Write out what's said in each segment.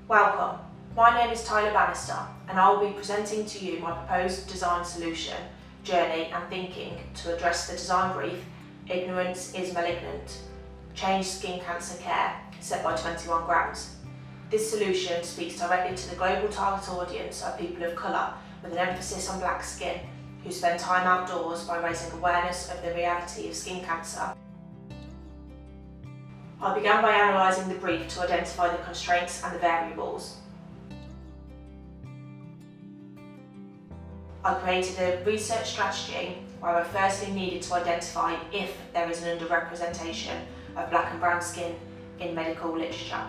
Welcome, my name is Tyler Bannister and I will be presenting to you my proposed design solution, journey and thinking to address the design brief, Ignorance is Malignant, Change Skin Cancer Care, set by 21Grams. This solution speaks directly to the global target audience of people of colour with an emphasis on black skin who spend time outdoors by raising awareness of the reality of skin cancer. I began by analysing the brief to identify the constraints and the variables. I created a research strategy where I firstly needed to identify if there is an underrepresentation of black and brown skin in medical literature.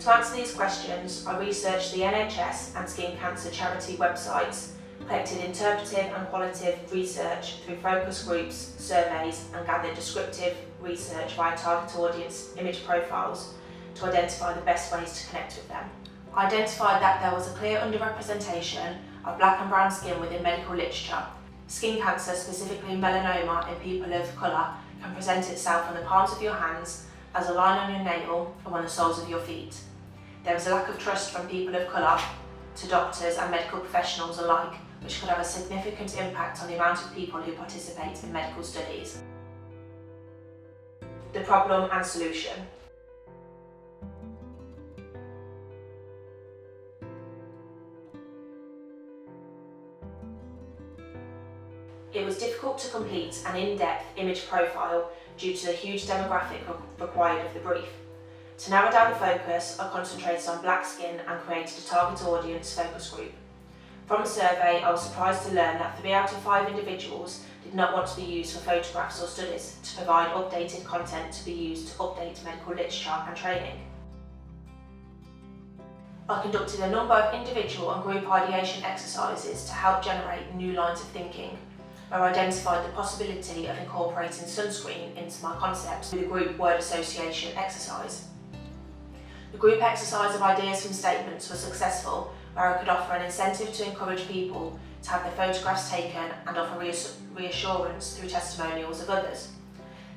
To answer these questions, I researched the NHS and skin cancer charity websites, collected interpretive and qualitative research through focus groups, surveys and gathered descriptive research via target audience image profiles to identify the best ways to connect with them. I identified that there was a clear underrepresentation of black and brown skin within medical literature. Skin cancer, specifically melanoma in people of colour, can present itself on the palms of your hands, as a line on your nail or on the soles of your feet. There is a lack of trust from people of colour to doctors and medical professionals alike, which could have a significant impact on the amount of people who participate in medical studies. The problem and solution. It was difficult to complete an in-depth image profile due to the huge demographic required of the brief. To narrow down the focus, I concentrated on black skin and created a target audience focus group. From the survey, I was surprised to learn that 3 out of 5 individuals did not want to be used for photographs or studies, to provide updated content to be used to update medical literature and training. I conducted a number of individual and group ideation exercises to help generate new lines of thinking, where I identified the possibility of incorporating sunscreen into my concepts with a group word association exercise. The group exercise of ideas from statements was successful, where I could offer an incentive to encourage people to have their photographs taken and offer reassurance through testimonials of others.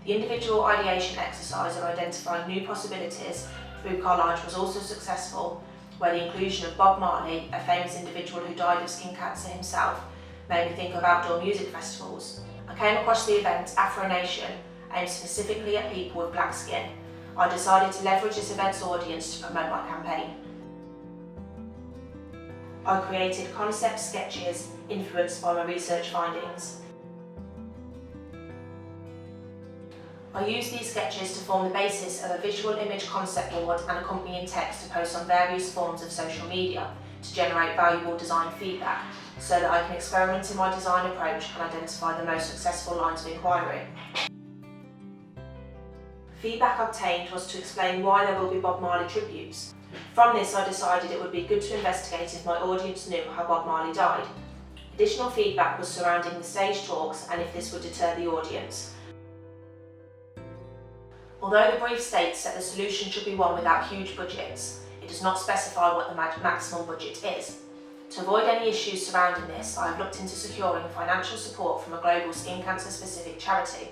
The individual ideation exercise of identifying new possibilities through collage was also successful, where the inclusion of Bob Marley, a famous individual who died of skin cancer himself, made me think of outdoor music festivals. I came across the event Afro Nation, aimed specifically at people with black skin. I decided to leverage this event's audience to promote my campaign. I created concept sketches influenced by my research findings. I used these sketches to form the basis of a visual image concept board and accompanying text to post on various forms of social media to generate valuable design feedback, so that I can experiment in my design approach and identify the most successful lines of inquiry. Feedback obtained was to explain why there will be Bob Marley tributes. From this, I decided it would be good to investigate if my audience knew how Bob Marley died. Additional feedback was surrounding the stage talks and if this would deter the audience. Although the brief states that the solution should be one without huge budgets, it does not specify what the maximum budget is. To avoid any issues surrounding this, I have looked into securing financial support from a global skin cancer specific charity.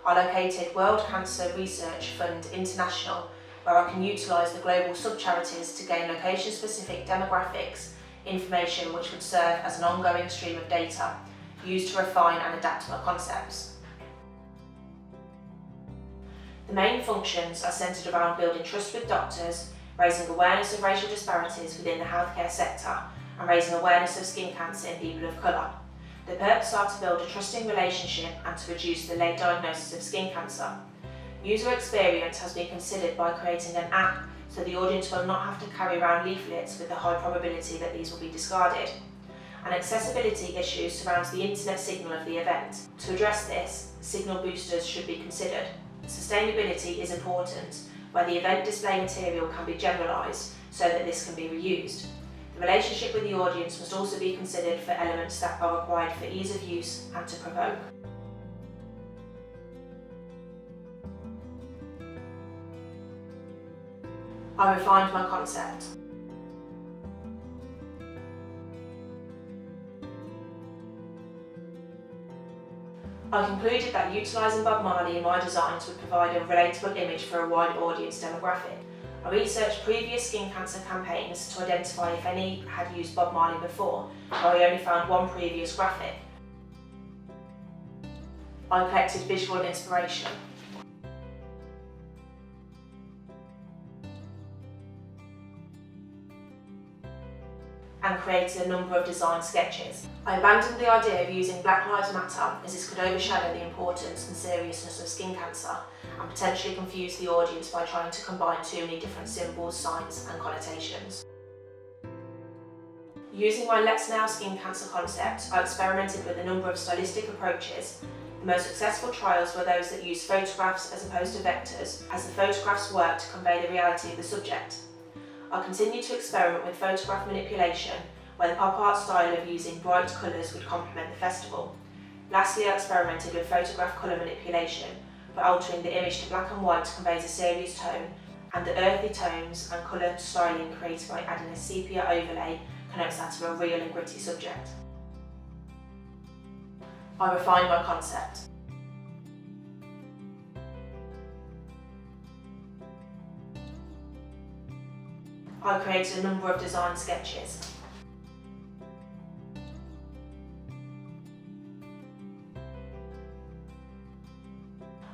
I located World Cancer Research Fund International, where I can utilise the global sub-charities to gain location-specific demographics, information which would serve as an ongoing stream of data, used to refine and adapt my concepts. The main functions are centred around building trust with doctors, raising awareness of racial disparities within the healthcare sector, and raising awareness of skin cancer in people of colour. The purpose are to build a trusting relationship and to reduce the late diagnosis of skin cancer. User experience has been considered by creating an app so the audience will not have to carry around leaflets with the high probability that these will be discarded. An accessibility issue surrounds the internet signal of the event. To address this, signal boosters should be considered. Sustainability is important, where the event display material can be generalised so that this can be reused. The relationship with the audience must also be considered for elements that are required for ease of use and to provoke. I refined my concept. I concluded that utilising Bob Marley in my designs would provide a relatable image for a wide audience demographic. I researched previous skin cancer campaigns to identify if any had used Bob Marley before, though I only found one previous graphic. I collected visual inspiration. And created a number of design sketches. I abandoned the idea of using Black Lives Matter as this could overshadow the importance and seriousness of skin cancer and potentially confuse the audience by trying to combine too many different symbols, signs and connotations. Using my Let's Nail Skin Cancer concept, I experimented with a number of stylistic approaches. The most successful trials were those that used photographs as opposed to vectors, as the photographs worked to convey the reality of the subject. I continued to experiment with photograph manipulation, where the pop art style of using bright colours would complement the festival. Lastly, I experimented with photograph colour manipulation, by altering the image to black and white conveys a serious tone, and the earthy tones and colour styling created by adding a sepia overlay connotes that of a real and gritty subject. I refined my concept. I created a number of design sketches.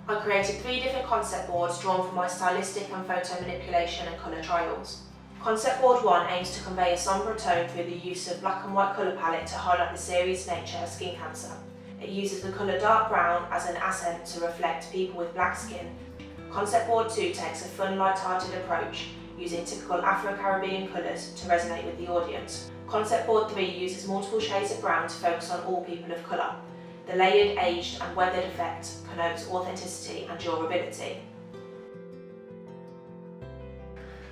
I created 3 different concept boards drawn from my stylistic and photo manipulation and colour trials. Concept board 1 aims to convey a sombre tone through the use of black and white colour palette to highlight the serious nature of skin cancer. It uses the colour dark brown as an accent to reflect people with black skin. Concept board 2 takes a fun, light-hearted approach, using typical Afro-Caribbean colours to resonate with the audience. Concept board 3 uses multiple shades of brown to focus on all people of colour. The layered, aged and weathered effect connotes authenticity and durability.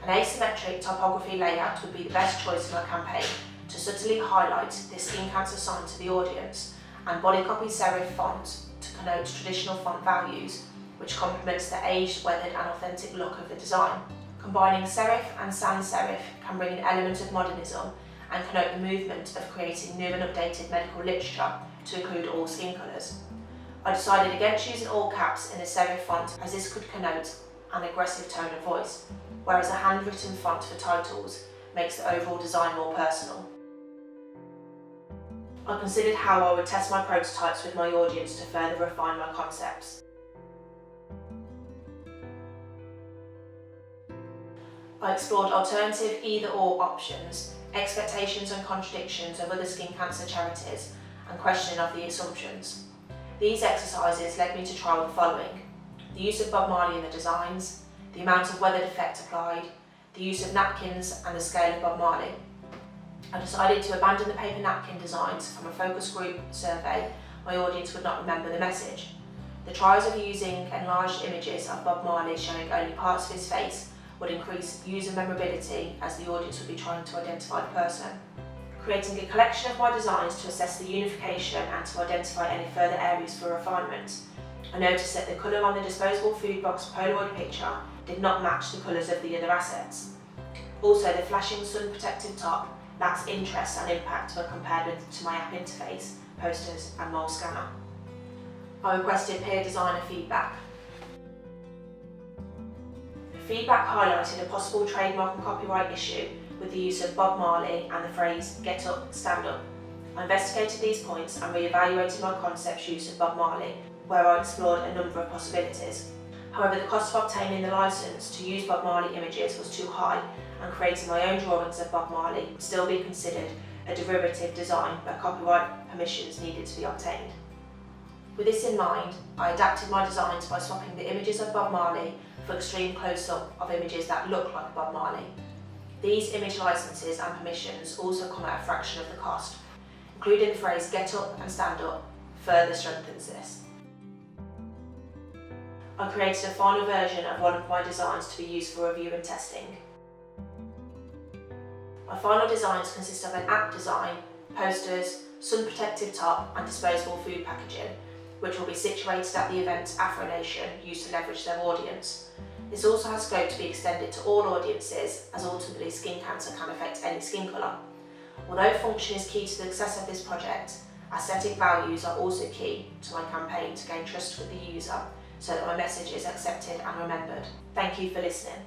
An asymmetric typography layout would be the best choice for my campaign to subtly highlight this skin cancer sign to the audience, and body copy serif font to connote traditional font values, which complements the aged, weathered and authentic look of the design. Combining serif and sans serif can bring an element of modernism and connote the movement of creating new and updated medical literature to include all skin colours. I decided against using all caps in a serif font, as this could connote an aggressive tone of voice, whereas a handwritten font for titles makes the overall design more personal. I considered how I would test my prototypes with my audience to further refine my concepts. I explored alternative either-or options, expectations and contradictions of other skin cancer charities, and questioning of the assumptions. These exercises led me to trial the following: the use of Bob Marley in the designs, the amount of weathered effect applied, the use of napkins and the scale of Bob Marley. I decided to abandon the paper napkin designs from a focus group survey. My audience would not remember the message. The trials of using enlarged images of Bob Marley showing only parts of his face would increase user memorability, as the audience would be trying to identify the person. Creating a collection of my designs to assess the unification and to identify any further areas for refinement. I noticed that the colour on the disposable food box Polaroid picture did not match the colours of the other assets. Also, the flashing sun protective top lacks interest and impact when compared to my app interface, posters and mole scanner. I requested peer designer feedback. Feedback highlighted a possible trademark and copyright issue with the use of Bob Marley and the phrase "get up, stand up." I investigated these points and re-evaluated my concept's use of Bob Marley, where I explored a number of possibilities. However, the cost of obtaining the licence to use Bob Marley images was too high, and creating my own drawings of Bob Marley would still be considered a derivative design where copyright permissions needed to be obtained. With this in mind, I adapted my designs by swapping the images of Bob Marley for extreme close-up of images that look like Bob Marley. These image licenses and permissions also come at a fraction of the cost. Including the phrase "get up and stand up" further strengthens this. I created a final version of one of my designs to be used for review and testing. My final designs consist of an app design, posters, sun protective top and disposable food packaging, which will be situated at the event Afro Nation used to leverage their audience. This also has scope to be extended to all audiences, as ultimately skin cancer can affect any skin colour. Although function is key to the success of this project, aesthetic values are also key to my campaign to gain trust with the user so that my message is accepted and remembered. Thank you for listening.